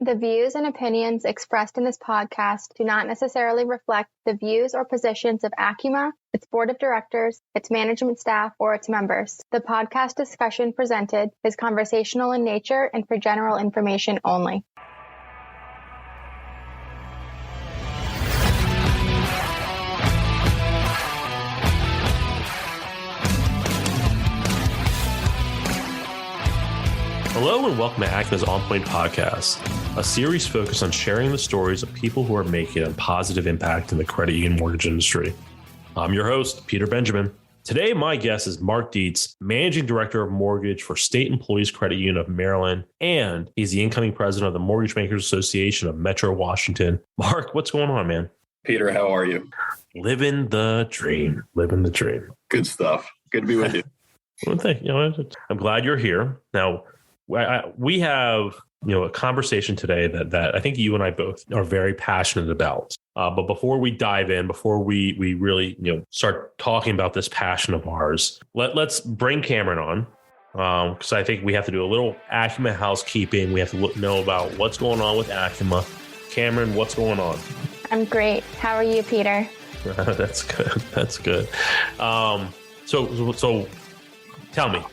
The views and opinions expressed in this podcast do not necessarily reflect the views or positions of ACUMA, its board of directors, its management staff, or its members. The podcast discussion presented is conversational in nature and for general information only. Hello and welcome to ACUMA's On Point Podcast, a series focused on sharing the stories of people who are making a positive impact in the credit union mortgage industry. I'm your host, Peter Benjamin. Today, my guest is Mark Deitz, Managing Director of Mortgage for State Employees Credit Union of Maryland, and he's the incoming president of the Mortgage Bankers Association of Metro Washington. Mark, what's going on, man? Peter, how are you? Living the dream. Good stuff. Good to be with you. Well, I'm glad you're here. Now, we have, a conversation today that I think you and I both are very passionate about. But before we dive in, before we really, start talking about this passion of ours, let's bring Cameron on because I think we have to do a little ACUMA housekeeping. We have to know about what's going on with ACUMA. Cameron, what's going on? I'm great. How are you, Peter? That's good. So tell me.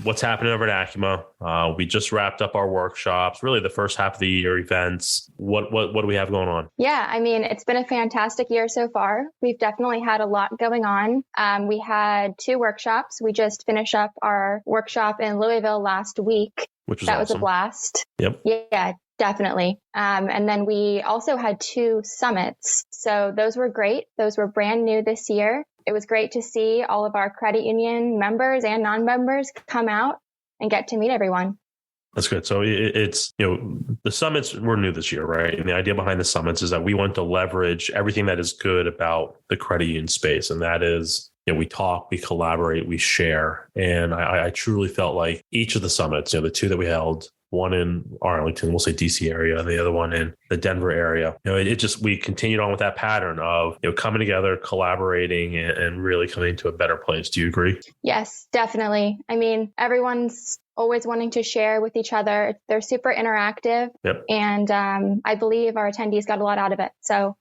What's happening over at ACUMA? We just wrapped up our workshops, really the first half of the year events. What do we have going on? Yeah, it's been a fantastic year so far. We've definitely had a lot going on. We had 2 workshops. We just finished up our workshop in Louisville last week. Which was awesome. Was a blast. Yep. Yeah, definitely. And then we also had 2 summits. So those were great. Those were brand new this year. It was great to see all of our credit union members and non-members come out and get to meet everyone. That's good. So it's, the summits were new this year, right? And the idea behind the summits is that we want to leverage everything that is good about the credit union space. And that is, we talk, we collaborate, we share. And I truly felt like each of the summits, the 2 that we held, one in Arlington, we'll say DC area, and the other one in the Denver area. We continued on with that pattern of, coming together, collaborating, and really coming to a better place. Do you agree? Yes, definitely. Everyone's always wanting to share with each other. They're super interactive. Yep. And I believe our attendees got a lot out of it. So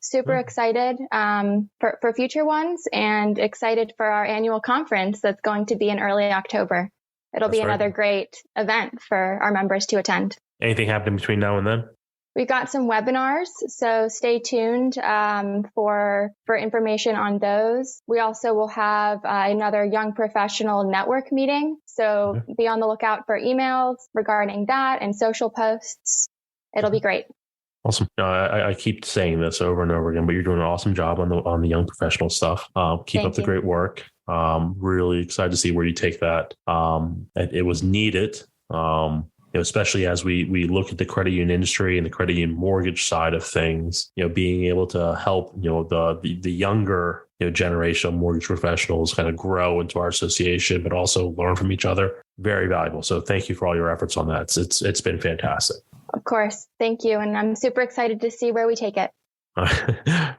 super excited for future ones and excited for our annual conference that's going to be in early October. It'll be another great event for our members to attend. Anything happening between now and then? We've got some webinars, so stay tuned for information on those. We also will have another young professional network meeting. So be on the lookout for emails regarding that and social posts. It'll be great. Awesome. I keep saying this over and over again, but you're doing an awesome job on the young professional stuff. Keep up the great work. Really excited to see where you take that. It was needed, especially as we look at the credit union industry and the credit union mortgage side of things. Being able to help the younger generation of mortgage professionals kind of grow into our association, but also learn from each other. Very valuable. So thank you for all your efforts on that. It's been fantastic. Of course. Thank you. And I'm super excited to see where we take it.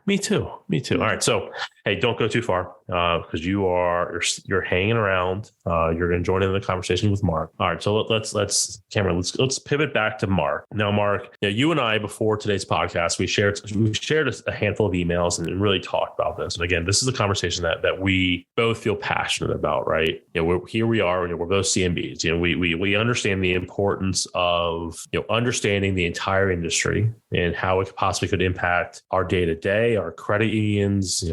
Me too. All right. So, hey, don't go too far because you're hanging around. You're going to join in the conversation with Mark. All right. So Cameron, let's pivot back to Mark. Now, Mark, you and I before today's podcast, we shared a handful of emails and really talked about this. And again, this is a conversation that we both feel passionate about, right? Here we are. We're both CMBs. We understand the importance of understanding the entire industry and how it possibly could impact our day-to-day, our credit unions,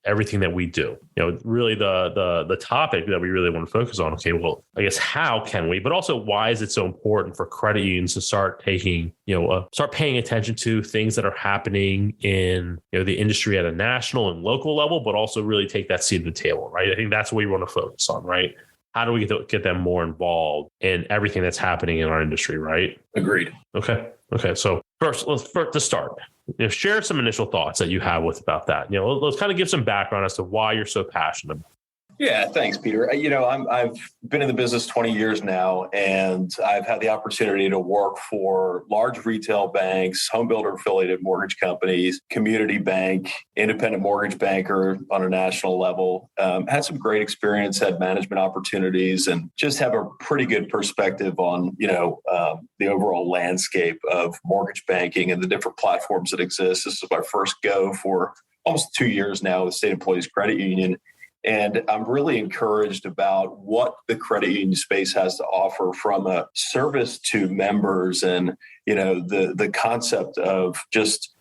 everything that we do. Really the topic that we really want to focus on. Okay, well, I guess how can we, but also why is it so important for credit unions to start paying attention to things that are happening in the industry at a national and local level, but also really take that seat at the table, right? I think that's what we want to focus on, right? How do we get them more involved in everything that's happening in our industry, right? Agreed. Okay. So first, to start, share some initial thoughts that you have about that. Let's kind of give some background as to why you're so passionate. Yeah, thanks, Peter. I've been in the business 20 years now, and I've had the opportunity to work for large retail banks, home builder affiliated mortgage companies, community bank, independent mortgage banker on a national level. Had some great experience, had management opportunities, and just have a pretty good perspective on, the overall landscape of mortgage banking and the different platforms that exist. This is my first go for almost 2 years now with State Employees Credit Union. And I'm really encouraged about what the credit union space has to offer from a service to members and, the concept of just,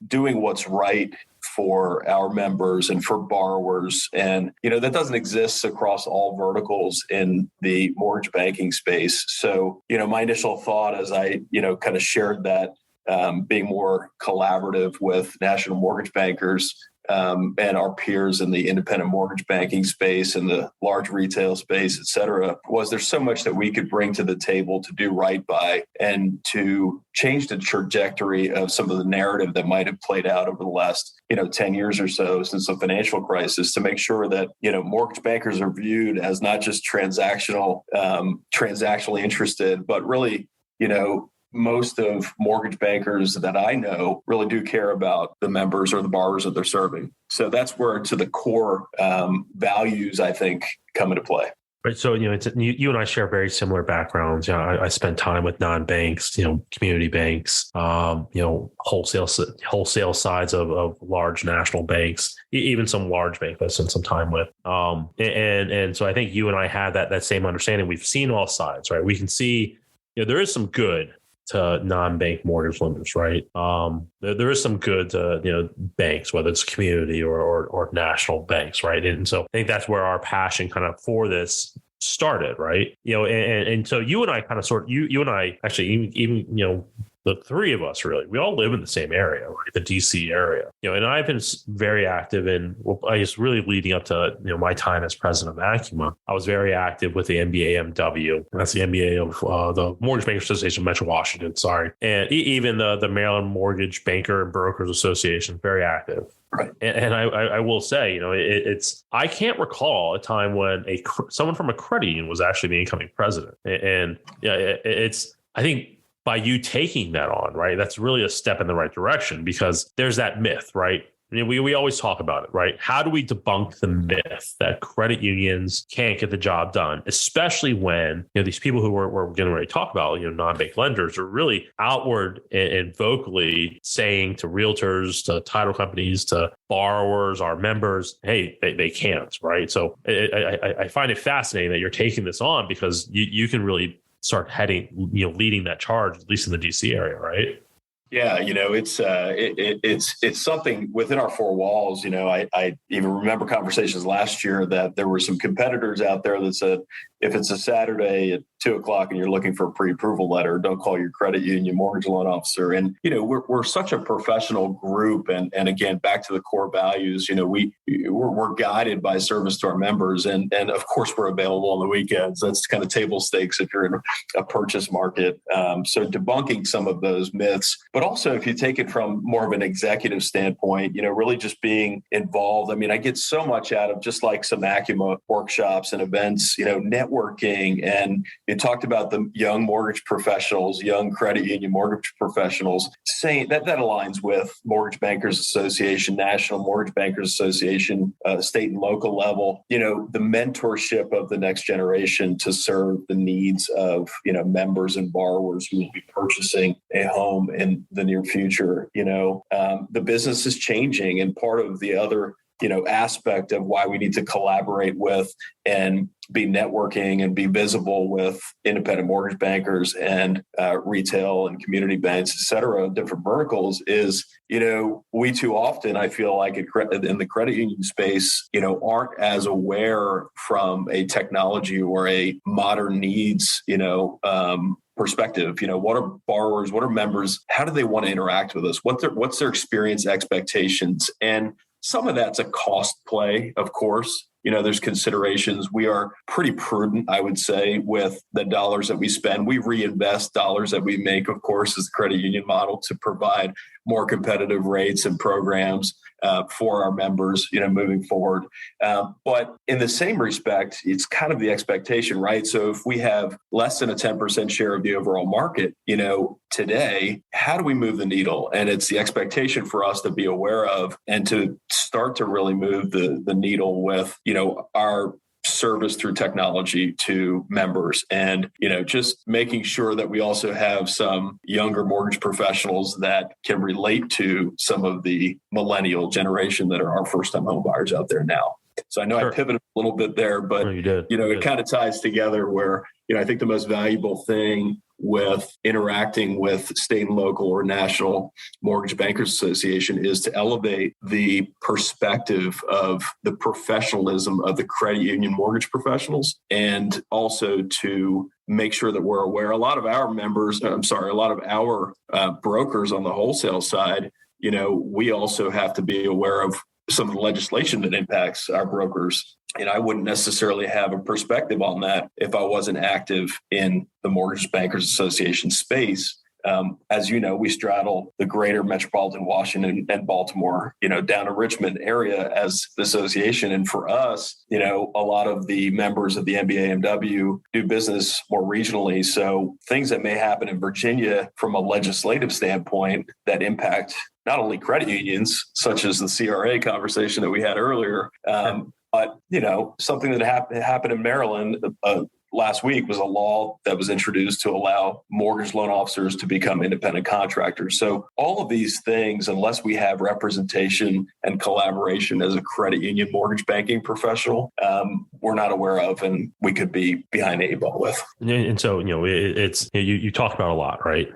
doing what's right for our members and for borrowers. And, that doesn't exist across all verticals in the mortgage banking space. So, my initial thought as I, kind of shared that being more collaborative with national mortgage bankers and our peers in the independent mortgage banking space and the large retail space, et cetera, was there's so much that we could bring to the table to do right by and to change the trajectory of some of the narrative that might have played out over the last, 10 years or so since the financial crisis, to make sure that, mortgage bankers are viewed as not just transactionally interested, but really, most of mortgage bankers that I know really do care about the members or the borrowers that they're serving. So that's where to the core values, I think, come into play. Right. So, you and I share very similar backgrounds. I spent time with non-banks, community banks, wholesale sides of large national banks, even some large banks I spent some time with. And so I think you and I have that same understanding. We've seen all sides, right? We can see, there is some good to non-bank mortgage lenders, right? There is some good to, banks, whether it's community or national banks, right? And so I think that's where our passion kind of for this started, right? And so you and I kind of you and I actually even the three of us really, we all live in the same area, right? The DC area, and I've been very active in, I guess really leading up to, my time as president of ACUMA. I was very active with the MBAMW, and that's the MBA of the Mortgage Bankers Association of Metro Washington, sorry. And even the Maryland Mortgage Banker and Brokers Association, very active. Right. And I will say, it's I can't recall a time when someone from a credit union was actually the incoming president. And it's, I think, by you taking that on, right, that's really a step in the right direction, because there's that myth, right? We always talk about it, right? How do we debunk the myth that credit unions can't get the job done, especially when, these people who we're getting ready to talk about, non-bank lenders are really outward and vocally saying to realtors, to title companies, to borrowers, our members, hey, they can't, right? So I find it fascinating that you're taking this on, because you can really start leading that charge, at least in the DC area, right? Yeah, it's something within our four walls. I even remember conversations last year that there were some competitors out there that said, if it's a Saturday at 2:00 and you're looking for a pre-approval letter, don't call your credit union mortgage loan officer. And, we're such a professional group. And again, back to the core values, we're guided by service to our members. And of course, we're available on the weekends. That's kind of table stakes if you're in a purchase market. So debunking some of those myths, but also if you take it from more of an executive standpoint, really just being involved. I mean, I get so much out of just like some ACUMA workshops and events, networking. And you talked about the young mortgage professionals, young credit union mortgage professionals, saying that aligns with Mortgage Bankers Association, National Mortgage Bankers Association, state and local level, the mentorship of the next generation to serve the needs of, members and borrowers who will be purchasing a home in the near future. The business is changing, and part of the other aspect of why we need to collaborate with and be networking and be visible with independent mortgage bankers and retail and community banks, et cetera, different verticals is, we too often, I feel like in the credit union space, aren't as aware from a technology or a modern needs, perspective. What are borrowers, what are members, how do they want to interact with us? What's their experience expectations? And some of that's a cost play, of course, there's considerations. We are pretty prudent, I would say, with the dollars that we spend. We reinvest dollars that we make, of course, as the credit union model to provide more competitive rates and programs for our members, moving forward. But in the same respect, it's kind of the expectation, right? So if we have less than a 10% share of the overall market, today, how do we move the needle? And it's the expectation for us to be aware of and to start to really move the needle with, our service through technology to members, and just making sure that we also have some younger mortgage professionals that can relate to some of the millennial generation that are our first-time home buyers out there now. So I know I pivoted a little bit there, but it kind of ties together where I think the most valuable thing with interacting with state and local or national mortgage bankers association is to elevate the perspective of the professionalism of the credit union mortgage professionals, and also to make sure that we're aware. A lot of our brokers on the wholesale side, we also have to be aware of some of the legislation that impacts our brokers. And I wouldn't necessarily have a perspective on that if I wasn't active in the Mortgage Bankers Association space. As you know, we straddle the greater metropolitan Washington and Baltimore, down to Richmond area as the association. And for us, a lot of the members of the MBAMW do business more regionally. So things that may happen in Virginia from a legislative standpoint that impact not only credit unions, such as the CRA conversation that we had earlier, but, something that happened in Maryland last week was a law that was introduced to allow mortgage loan officers to become independent contractors. So all of these things, unless we have representation and collaboration as a credit union mortgage banking professional, we're not aware of, and we could be behind the 8 ball with. And so, it's, you talk about a lot, right?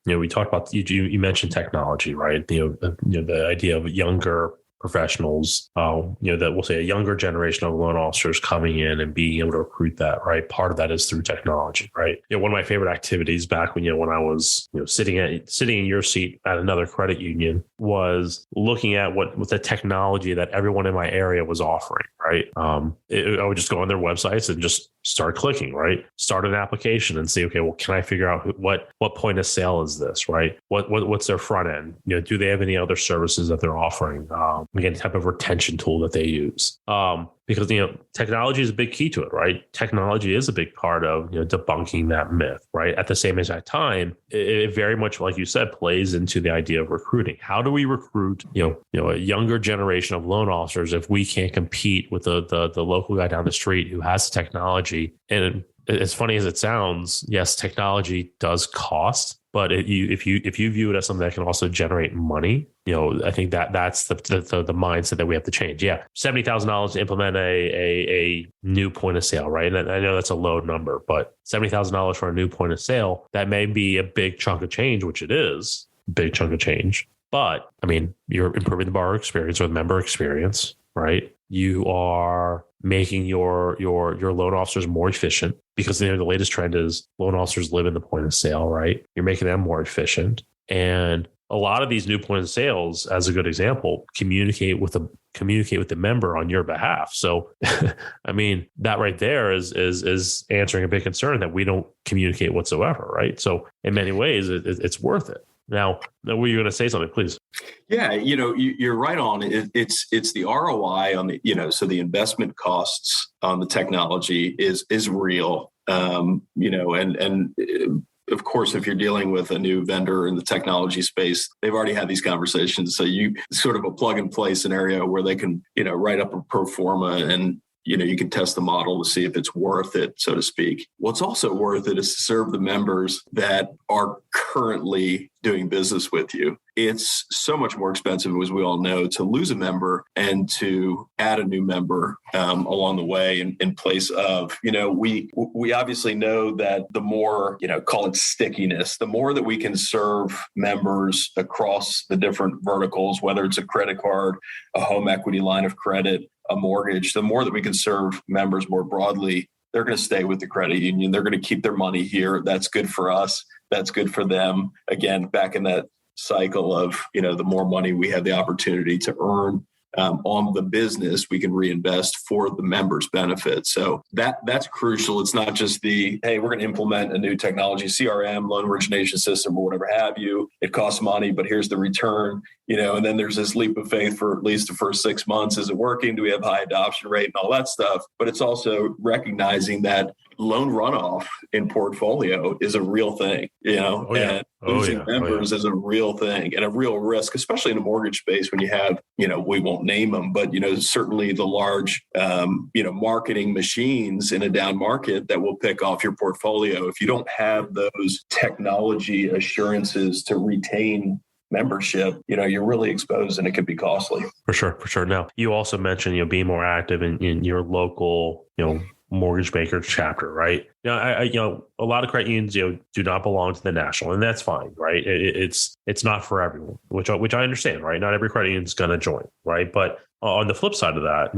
We talked about, you mentioned technology, right? The idea of younger professionals, that we'll say a younger generation of loan officers coming in and being able to recruit that, right? Part of that is through technology, right? One of my favorite activities back when I was, sitting in your seat at another credit union was looking at what the technology that everyone in my area was offering, right? I would just go on their websites and just start clicking, right? Start an application and say, okay, well, can I figure out what point of sale is this, right? What's their front end? Do they have any other services that they're offering? Again, type of retention tool that they use. Because, technology is a big key to it, right? Technology is a big part of, debunking that myth, right? At the same exact time, it very much, like you said, plays into the idea of recruiting. How do we recruit, a younger generation of loan officers if we can't compete with the local guy down the street who has the technology? And as funny as it sounds, yes, technology does cost. But if you view it as something that can also generate money, I think that's the mindset that we have to change. Yeah, $70,000 to implement a new point of sale, right? And I know that's a low number, but $70,000 for a new point of sale, that may be a big chunk of change, which it is a big chunk of change. But I mean, you're improving the borrower experience or the member experience, right? You are making your loan officers more efficient, because the latest trend is loan officers live in the point of sale, right? You're making them more efficient. And a lot of these new point of sales, as a good example, communicate with the member on your behalf. So, I mean, that right there is answering a big concern that we don't communicate whatsoever, right? So in many ways, it's worth it. Now, were you going to say something, please? Yeah, you're right on. It's the ROI on the, so the investment costs on the technology is real. And of course, if you're dealing with a new vendor in the technology space, they've already had these conversations. So you sort of a plug and play scenario where they can, write up a pro forma and you can test the model to see if it's worth it, so to speak. What's also worth it is to serve the members that are currently doing business with you. It's so much more expensive, as we all know, to lose a member and to add a new member along the way in place of, we obviously know that the more, call it stickiness, the more that we can serve members across the different verticals, whether it's a credit card, a home equity line of credit, a mortgage, the more that we can serve members more broadly, they're going to stay with the credit union. They're going to keep their money here. That's good for us. That's good for them. Again, back in that cycle of, the more money we have the opportunity to earn on the business, we can reinvest for the members' benefit. So that's crucial. It's not just hey, we're going to implement a new technology, CRM, loan origination system, or whatever have you. It costs money, but here's the return. And then there's this leap of faith for at least the first 6 months. Is it working? Do we have high adoption rate and all that stuff? But it's also recognizing that loan runoff in portfolio is a real thing, and losing members is a real thing and a real risk, especially in a mortgage space when you have, we won't name them, but, certainly the large, marketing machines in a down market that will pick off your portfolio. If you don't have those technology assurances to retain membership, you're really exposed and it could be costly. For sure. Now, you also mentioned, being more active in your local, mortgage banker chapter, right? A lot of credit unions, do not belong to the national, and that's fine, right? It's not for everyone, which I understand, right? Not every credit union is going to join, right? But on the flip side of that,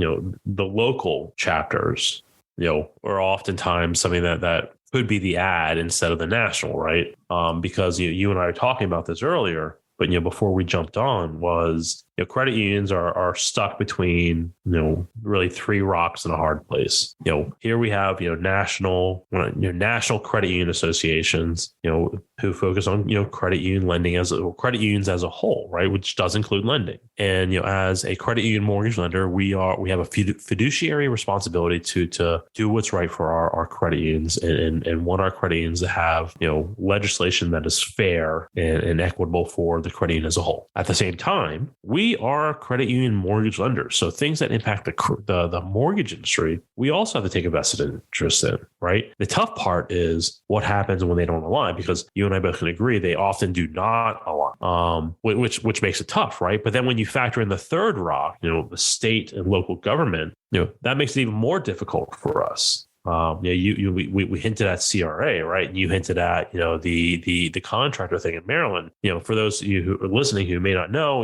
the local chapters, are oftentimes something that could be the ad instead of the national, right? Because you and I were talking about this earlier. But, before we jumped on was, credit unions are stuck between, really three rocks in a hard place. Here we have, national credit union associations, who focus on, credit union lending credit unions as a whole, right? Which does include lending. And, as a credit union mortgage lender, we have a fiduciary responsibility to do what's right for our credit unions and want our credit unions to have, legislation that is fair and equitable for the credit union as a whole. At the same time, we are credit union mortgage lenders. So things that impact the mortgage industry, we also have to take a vested interest in, right? The tough part is what happens when they don't align, because you and I both can agree they often do not align, which makes it tough, right? But then when you factor in the third rock, the state and local government, that makes it even more difficult for us. We hinted at CRA, right? And you hinted at, the contractor thing in Maryland. For those of you who are listening who may not know,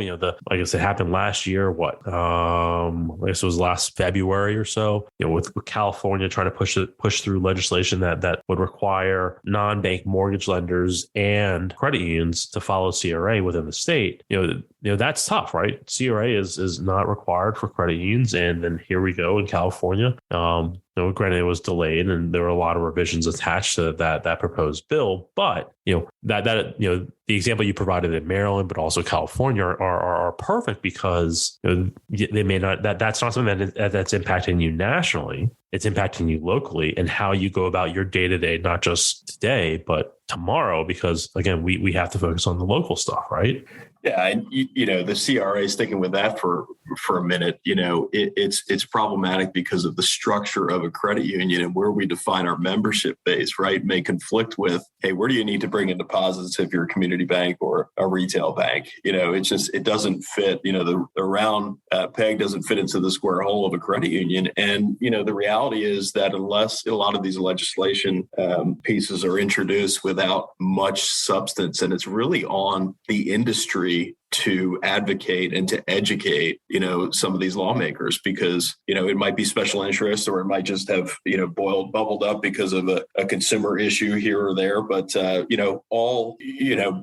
I guess it happened last year. I guess it was last February or so. With California trying to push through legislation that would require non-bank mortgage lenders and credit unions to follow CRA within the state. That's tough, right? CRA is not required for credit unions, and then here we go in California. Granted, it was delayed, and there were a lot of revisions attached to that proposed bill. But the example you provided in Maryland, but also California, are perfect because they may not. That's not something that's impacting you nationally. It's impacting you locally and how you go about your day to day, not just today, but tomorrow. Because again, we have to focus on the local stuff, right? Yeah, and the CRA, sticking with that for a minute, it's problematic because of the structure of a credit union and where we define our membership base, right? May conflict with, hey, where do you need to bring in deposits if you're a community bank or a retail bank? It doesn't fit. The round peg doesn't fit into the square hole of a credit union. And the reality is that unless a lot of these legislation pieces are introduced without much substance, and it's really on the industry to advocate and to educate, some of these lawmakers, because, it might be special interest, or it might just have, bubbled up because of a consumer issue here or there. But, all,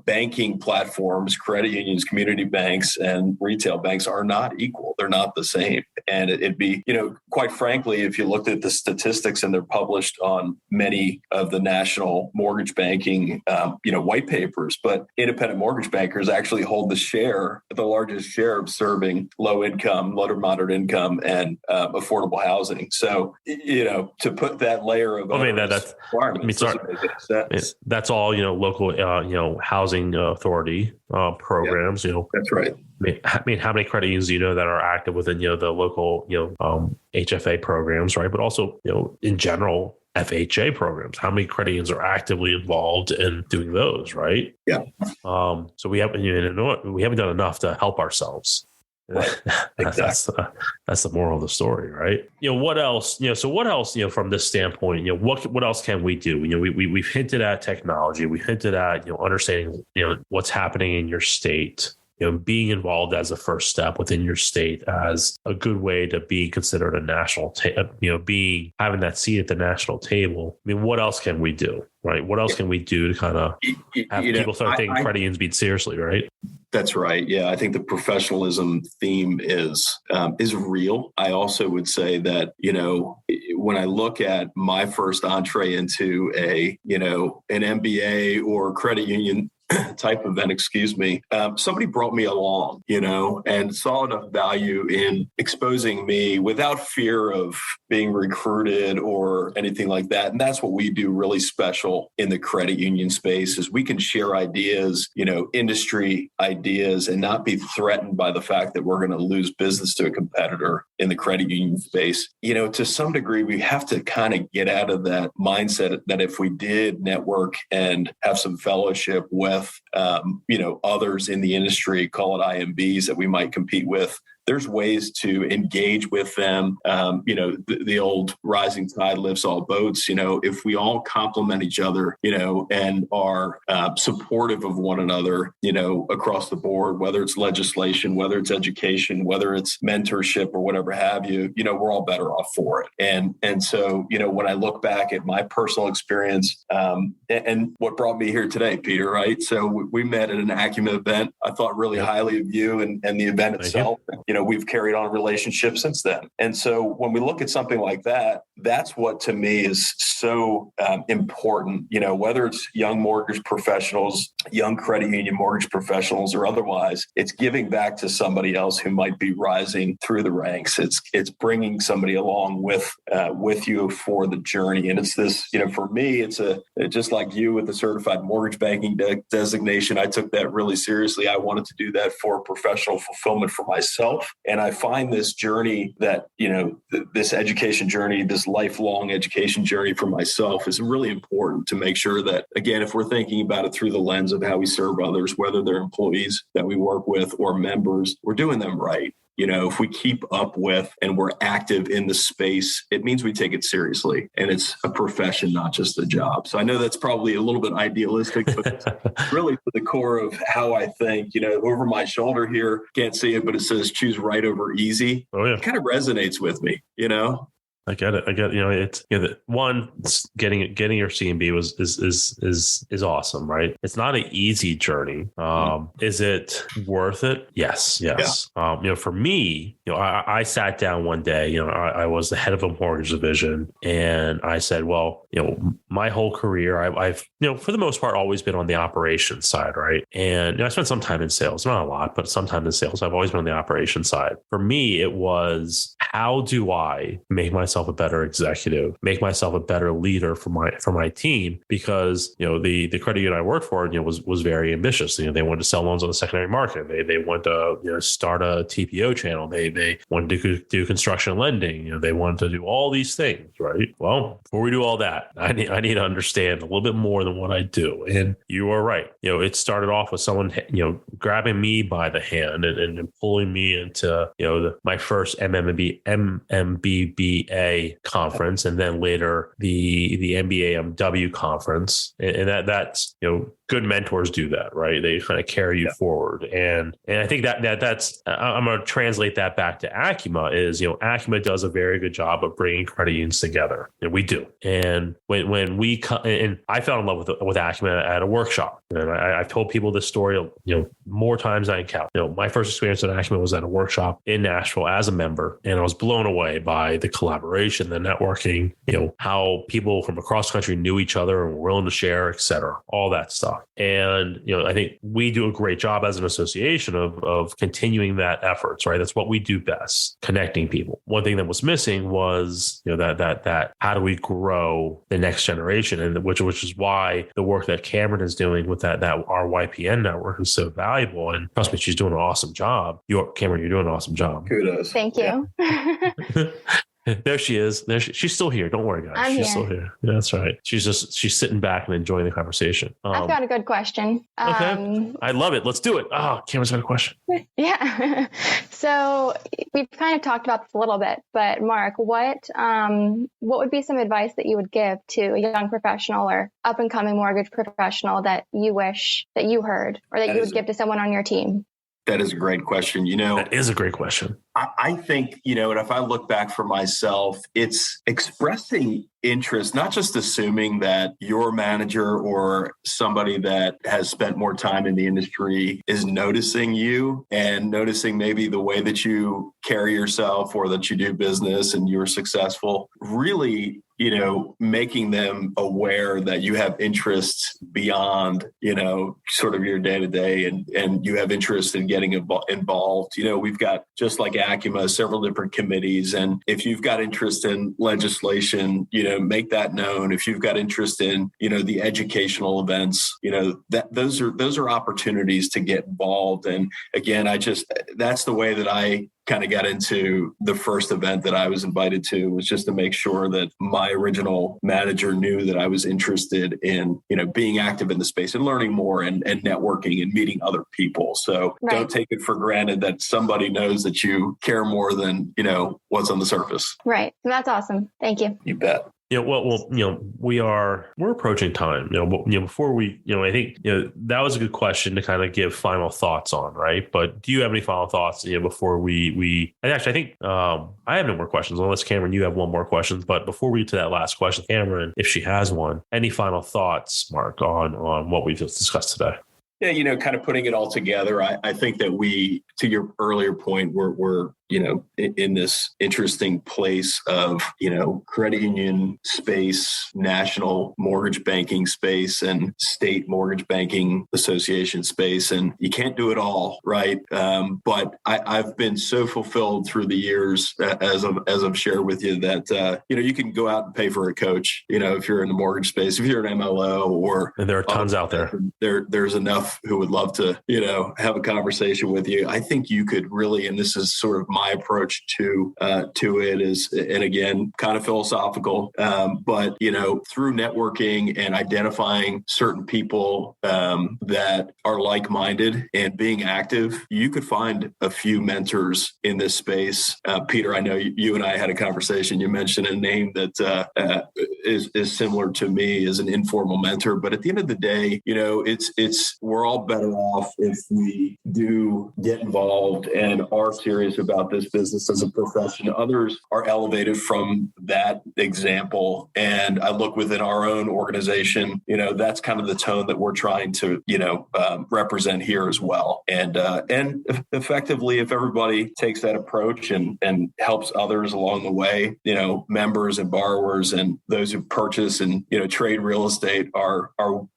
banking platforms, credit unions, community banks, and retail banks are not equal. They're not the same. And it'd be, quite frankly, if you looked at the statistics, and they're published on many of the national mortgage banking, white papers, but independent mortgage bankers actually hold the largest share of serving low to moderate income and affordable housing. So, to put that layer of that's all, local, housing authority programs, That's right. How many credit unions do you know that are active within, the local, HFA programs, right? But also, in general, FHA programs. How many credit unions are actively involved in doing those, right? Yeah. So we haven't done enough to help ourselves. Right. Exactly. That's the moral of the story, right? What else? So what else? From this standpoint, what else can we do? We've hinted at technology. We hinted at understanding what's happening in your state. Being involved as a first step within your state as a good way to be considered a national, having that seat at the national table. I mean, what else can we do, right? What else can we do to kind of have people start taking credit unions being seriously, right? That's right. Yeah, I think the professionalism theme is real. I also would say that, when I look at my first entree into an MBA or credit union type event, somebody brought me along, and saw enough value in exposing me without fear of being recruited or anything like that. And that's what we do really special in the credit union space is we can share ideas, industry ideas, and not be threatened by the fact that we're going to lose business to a competitor in the credit union space. To some degree, we have to kind of get out of that mindset that if we did network and have some fellowship with others in the industry, call it IMBs that we might compete with, there's ways to engage with them. The old rising tide lifts all boats. If we all complement each other, and are supportive of one another, across the board, whether it's legislation, whether it's education, whether it's mentorship or whatever have you, we're all better off for it. And so, when I look back at my personal experience and what brought me here today, Peter, right? So we met at an ACUMA event. I thought really highly of you and the event itself. We've carried on relationships since then. And so when we look at something like that, that's what to me is so important, whether it's young mortgage professionals, young credit union mortgage professionals, or otherwise, it's giving back to somebody else who might be rising through the ranks. It's bringing somebody along with you for the journey. And it's this, for me, it's just like you with the certified mortgage banking designation. I took that really seriously. I wanted to do that for professional fulfillment for myself. And I find this journey that, this education journey, this lifelong education journey for myself is really important to make sure that, again, if we're thinking about it through the lens of how we serve others, whether they're employees that we work with or members, we're doing them right. If we keep up with and we're active in the space, it means we take it seriously. And it's a profession, not just a job. So I know that's probably a little bit idealistic, but it's really to the core of how I think. Over my shoulder here, can't see it, but it says choose right over easy. Oh, yeah. It kind of resonates with me, I get it. It's getting your CMB is awesome, right? It's not an easy journey. Is it worth it? Yes. Yeah. For me, I sat down one day. I was the head of a mortgage division, and I said, well, my whole career, I've for the most part always been on the operations side, right? And I spent some time in sales, not a lot, but some time in sales. I've always been on the operations side. For me, it was how do I make myself a better executive, make myself a better leader for my team, because the credit union I worked for was very ambitious. They wanted to sell loans on the secondary market. They wanted to start a TPO channel. They wanted to do construction lending. They wanted to do all these things, right? Well, before we do all that, I need to understand a little bit more than what I do. And you are right. It started off with someone grabbing me by the hand and pulling me into my first MMBBA conference, and then later the MBAMW conference, and that's good mentors do that, right? They kind of carry you forward, and I think that's I'm going to translate that back to ACUMA. Is ACUMA does a very good job of bringing credit unions together, and we do. And when we and I fell in love with ACUMA at a workshop, and I've told people this story more times than I can count. My first experience at ACUMA was at a workshop in Nashville as a member, and I was blown away by the collaboration, the networking, how people from across the country knew each other and were willing to share, et cetera, all that stuff. And, I think we do a great job as an association of continuing that efforts, right? That's what we do best, connecting people. One thing that was missing was, that how do we grow the next generation? And which is why the work that Cameron is doing with that our YPN network is so valuable. And trust me, she's doing an awesome job. Cameron, you're doing an awesome job. Kudos. Thank you. Yeah. There she is. She's still here. Don't worry, guys. She's still here. Yeah, that's right. She's sitting back and enjoying the conversation. I've got a good question. Okay. I love it. Let's do it. Cameron's got a question. Yeah. So we've kind of talked about this a little bit, but Mark, what would be some advice that you would give to a young professional or up and coming mortgage professional that you wish that you heard, or that you would give to someone on your team? That is a great question. That is a great question. I think, and if I look back for myself, it's expressing interest, not just assuming that your manager or somebody that has spent more time in the industry is noticing you and noticing maybe the way that you carry yourself or that you do business and you're successful. Really, making them aware that you have interests beyond, sort of your day to day and you have interest in getting involved. We've got, just like ACUMA, several different committees. And if you've got interest in legislation, make that known. If you've got interest in, the educational events, those are opportunities to get involved. And again, that's the way that I kind of got into the first event that I was invited to, was just to make sure that my original manager knew that I was interested in, being active in the space and learning more and networking and meeting other people. So Don't take it for granted that somebody knows that you care more than, what's on the surface. Right. That's awesome. Thank you. You bet. We're approaching time, before we, I think, that was a good question to kind of give final thoughts on, right? But do you have any final thoughts, before we, and actually, I think, I have no more questions unless Cameron, you have one more question. But before we get to that last question, Cameron, if she has one, any final thoughts, Mark, on what we've just discussed today? Yeah, kind of putting it all together, I think that we, to your earlier point, we're in this interesting place of, credit union space, national mortgage banking space, and state mortgage banking association space. And you can't do it all, right? But I've been so fulfilled through the years, as I've shared with you, that, you can go out and pay for a coach, if you're in the mortgage space, if you're an MLO, or and there are tons out there. There's enough who would love to, have a conversation with you. I think you could really, and this is sort of my approach to it is, and again, kind of philosophical, but, through networking and identifying certain people that are like-minded and being active, you could find a few mentors in this space. Peter, I know you and I had a conversation. You mentioned a name that is similar to me as an informal mentor, but at the end of the day, we're all better off if we do get involved and are serious about this business as a profession. Others are elevated from that example. And I look within our own organization, that's kind of the tone that we're trying to, represent here as well. And effectively, if everybody takes that approach and helps others along the way, members and borrowers and those who purchase and, trade real estate are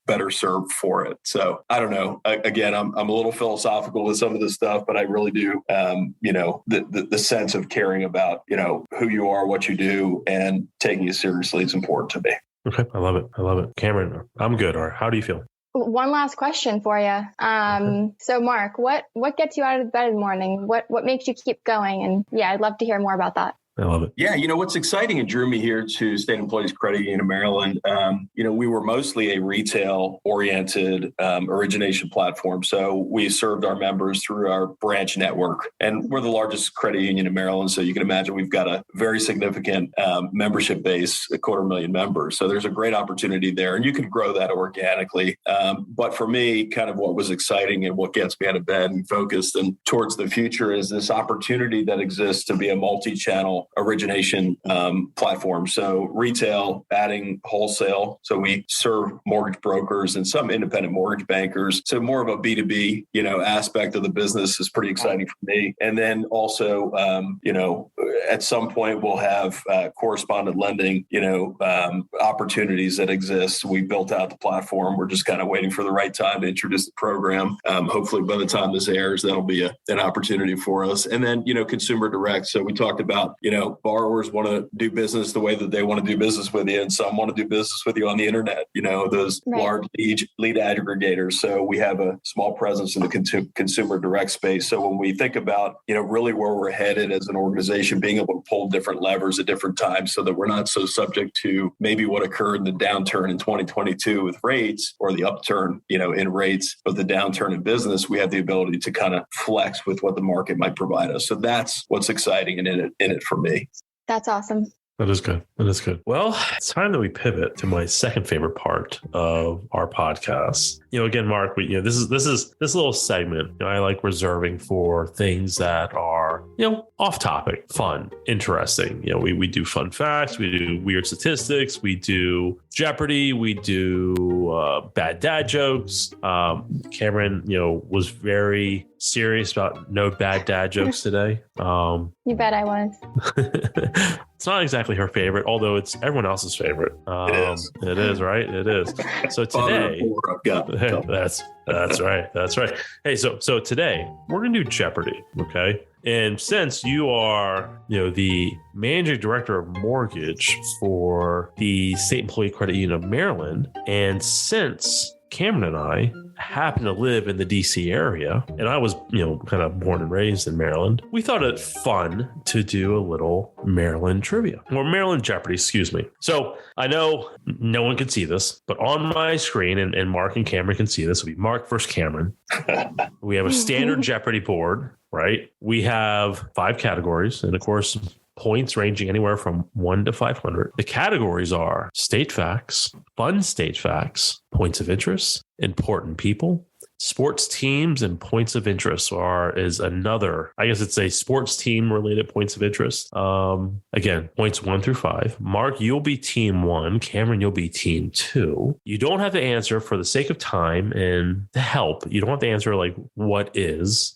better served for it. So I don't know. Again, I'm a little philosophical with some of this stuff, but I really do, the sense of caring about, who you are, what you do, and taking it seriously is important to me. Okay. I love it. Cameron, I'm good. Or how do you feel? One last question for you. So Mark, what gets you out of bed in the morning? What makes you keep going? And yeah, I'd love to hear more about that. I love it. Yeah. What's exciting and drew me here to State Employees Credit Union of Maryland, we were mostly a retail oriented origination platform. So we served our members through our branch network, and we're the largest credit union in Maryland. So you can imagine we've got a very significant membership base, 250,000 members. So there's a great opportunity there, and you can grow that organically. But for me, kind of what was exciting and what gets me out of bed and focused and towards the future is this opportunity that exists to be a multi-channel origination platform. So retail, adding wholesale. So we serve mortgage brokers and some independent mortgage bankers. So more of a B2B, aspect of the business is pretty exciting for me. And then also, at some point we'll have correspondent lending, opportunities that exist. We built out the platform. We're just kind of waiting for the right time to introduce the program. Hopefully by the time this airs, that'll be an opportunity for us. And then, consumer direct. So we talked about, borrowers want to do business the way that they want to do business with you, and some want to do business with you on the internet, those large lead aggregators. So we have a small presence in the consumer direct space. So when we think about, really where we're headed as an organization, being able to pull different levers at different times so that we're not so subject to maybe what occurred in the downturn in 2022 with rates, or the upturn, in rates, but the downturn in business, we have the ability to kind of flex with what the market might provide us. So that's what's exciting and in it for me. That's awesome. That is good. Well, it's time that we pivot to my second favorite part of our podcast. Again, Mark, this little segment I like reserving for things that are, off topic, fun, interesting. We do fun facts, we do weird statistics, we do Jeopardy, we do bad dad jokes. Cameron, was very serious about no bad dad jokes today. You bet I was. It's not exactly her favorite, although it's everyone else's favorite. It is, right? It is. So today, that's right. That's right. Hey, so today we're gonna do Jeopardy, okay? And since you are, the managing director of mortgage for the State Employee Credit Union of Maryland, and since Cameron and I happen to live in the DC area, and I was, kind of born and raised in Maryland, we thought it fun to do a little Maryland trivia, or Maryland Jeopardy, excuse me. So I know no one can see this, but on my screen, and Mark and Cameron can see this, will be Mark versus Cameron. We have a standard Jeopardy board, right? We have 5 categories, and of course, points ranging anywhere from 1 to 500. The categories are state facts, fun state facts, points of interest, important people, sports teams, and points of interest is another, I guess it's a sports team related points of interest. Again, points 1 through 5. Mark, you'll be team 1. Cameron, you'll be team 2. You don't have to answer, for the sake of time and to help. You don't have to answer like what is.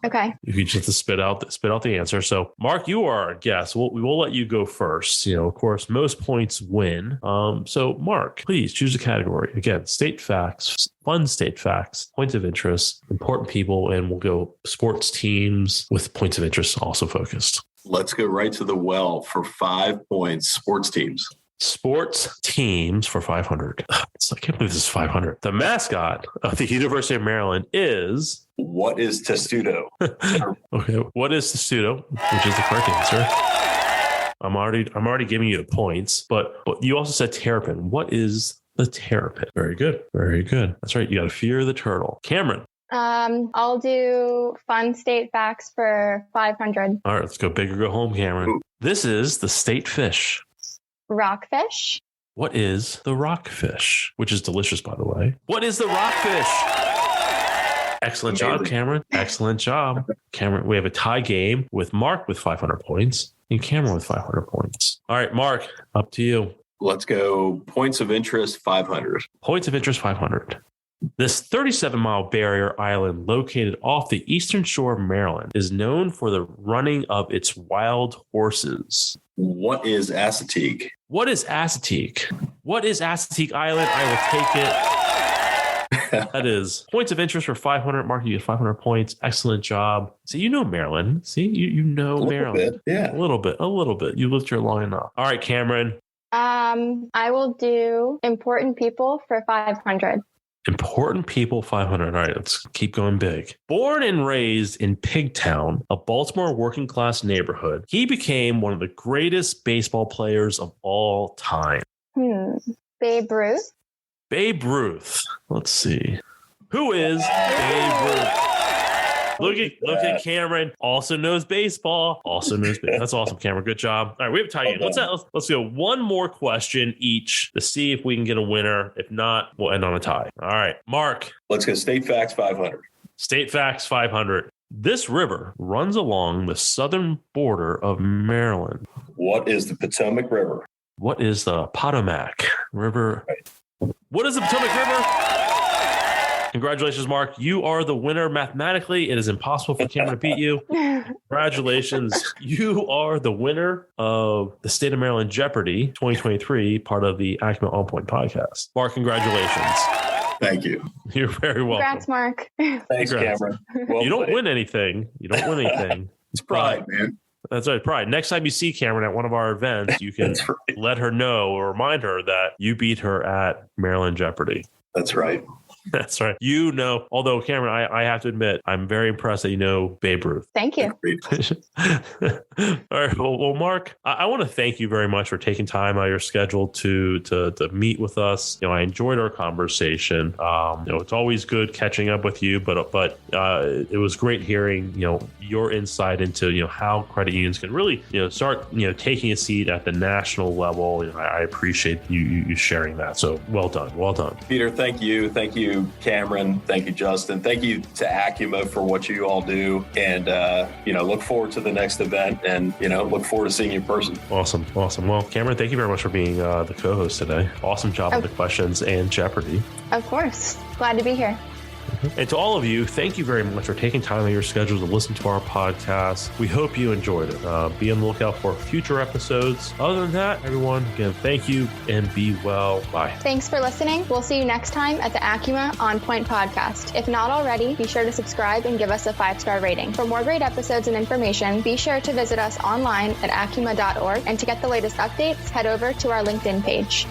Okay. You just have to spit out the answer. So Mark, you are our guest. We will let you go first. Of course, most points win. So Mark, please choose a category. Again, state facts, fun state facts, points of interest, important people, and we'll go sports teams with points of interest also focused. Let's go right to the well for 5 points. Sports teams. Sports teams for 500. I can't believe this is 500. The mascot of the University of Maryland is... What is Testudo? Okay. What is Testudo? Which is the correct answer. I'm already giving you the points, but you also said terrapin. What is the terrapin? Very good. Very good. That's right. You got to fear the turtle. Cameron. I'll do fun state facts for 500. All right, let's go big or go home, Cameron. This is the state fish. Rockfish. What is the rockfish? Which is delicious, by the way. What is the rockfish? Excellent job, Cameron. Excellent job. Cameron, we have a tie game with Mark with 500 points and Cameron with 500 points. All right, Mark, up to you. Let's go points of interest 500. Points of interest 500. This 37-mile barrier island located off the eastern shore of Maryland is known for the running of its wild horses. What is Assateague? What is Assateague? What is Assateague Island? I will take it. That is points of interest for 500. Mark, you get 500 points. Excellent job. See, you know Maryland. See, you know Maryland. Yeah. A little bit. You lived here long enough. All right, Cameron. I will do important people for 500. Important people, 500. All right, let's keep going big. Born and raised in Pigtown, a Baltimore working class neighborhood, he became one of the greatest baseball players of all time. Babe Ruth. Babe Ruth. Let's see. Who is Babe Ruth? Look at Cameron. Also knows baseball. That's awesome, Cameron. Good job. All right, we have a tie game. Let's go one more question each to see if we can get a winner. If not, we'll end on a tie. All right, Mark. Let's go state facts 500. State facts 500. This river runs along the southern border of Maryland. What is the Potomac River? What is the Potomac River? What is the Potomac River? Congratulations, Mark. You are the winner. Mathematically, it is impossible for Cameron to beat you. Congratulations. You are the winner of the State of Maryland Jeopardy 2023, part of the ACUMA On Point podcast. Mark, congratulations. Thank you. You're very welcome. Congrats, Mark. Thanks, Cameron. You don't win anything. It's pride, man. That's right, pride. Next time you see Cameron at one of our events, you can let her know or remind her that you beat her at Maryland Jeopardy. That's right. That's right. Although Cameron, I have to admit, I'm very impressed that you know Babe Ruth. Thank you. All right. Well, Mark, I want to thank you very much for taking time out of your schedule to meet with us. I enjoyed our conversation. It's always good catching up with you, but it was great hearing, your insight into, how credit unions can really, start, taking a seat at the national level. I appreciate you sharing that. So well done. Well done. Peter, thank you. Thank you you, Cameron. Thank you, Justin. Thank you to ACUMA for what you all do. And, look forward to the next event and, look forward to seeing you in person. Awesome. Well, Cameron, thank you very much for being the co-host today. Awesome job with the questions and Jeopardy. Of course. Glad to be here. And to all of you, thank you very much for taking time out of your schedule to listen to our podcast. We hope you enjoyed it. Be on the lookout for future episodes. Other than that, everyone, again, thank you and be well. Bye. Thanks for listening. We'll see you next time at the ACUMA On Point podcast. If not already, be sure to subscribe and give us a 5-star rating. For more great episodes and information, be sure to visit us online at acuma.org. And to get the latest updates, head over to our LinkedIn page.